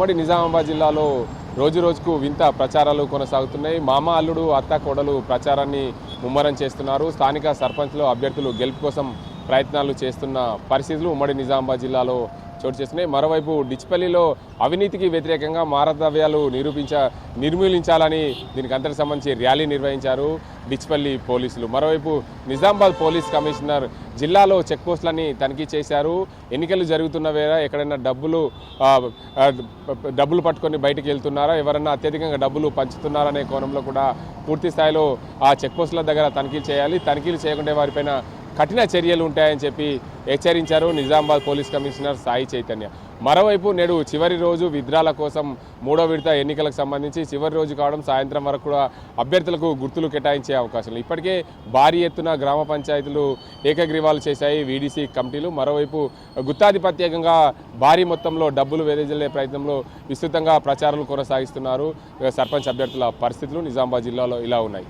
ఉమ్మడి నిజామాబాద్ జిల్లాలో రోజు రోజుకు వింత ప్రచారాలు కొనసాగుతున్నాయి. మామ అల్లుడు అత్త కోడలు ప్రచారాన్ని ముమ్మరం చేస్తున్నారు. స్థానిక సర్పంచ్లో అభ్యర్థులు గెలుపు కోసం ప్రయత్నాలు చేస్తున్న పరిస్థితులు ఉమ్మడి నిజామాబాద్ జిల్లాలో చోటు చేస్తున్నాయి. మరోవైపు డిచ్పల్లిలో అవినీతికి వ్యతిరేకంగా మారద్రవ్యాలు నిర్మూలించాలని దీనికి అంతటి సంబంధించి ర్యాలీ నిర్వహించారు డిచ్పల్లి పోలీసులు. మరోవైపు నిజామాబాద్ పోలీస్ కమిషనర్ జిల్లాలో చెక్ పోస్టులని తనిఖీ చేశారు. ఎన్నికలు జరుగుతున్న వేళ ఎక్కడైనా డబ్బులు పట్టుకొని బయటకు వెళ్తున్నారా, ఎవరన్నా అత్యధికంగా డబ్బులు పంచుతున్నారనే కోణంలో కూడా పూర్తి స్థాయిలో ఆ చెక్ పోస్టుల దగ్గర తనిఖీలు చేయాలి. తనిఖీలు చేయకుంటే వారిపైన కఠిన చర్యలు ఉంటాయని చెప్పి హెచ్చరించారు నిజామాబాద్ పోలీస్ కమిషనర్ సాయి చైతన్య. మరోవైపు నేడు చివరి రోజు విత్డ్రాల కోసం 3వ విడత ఎన్నికలకు సంబంధించి చివరి రోజు కావడం సాయంత్రం వరకు కూడా అభ్యర్థులకు గుర్తులు కేటాయించే అవకాశం. ఇప్పటికే భారీ ఎత్తున గ్రామ పంచాయతీలు ఏకగ్రీవాలు చేశాయి వీడీసీ కమిటీలు. మరోవైపు గుత్తాధిపత్యంగా భారీ మొత్తంలో డబ్బులు వెదజల్లే ప్రయత్నంలో విస్తృతంగా ప్రచారాలు కొనసాగిస్తున్నారు సర్పంచ్ అభ్యర్థుల పరిస్థితులు నిజామాబాద్ జిల్లాలో ఇలా ఉన్నాయి.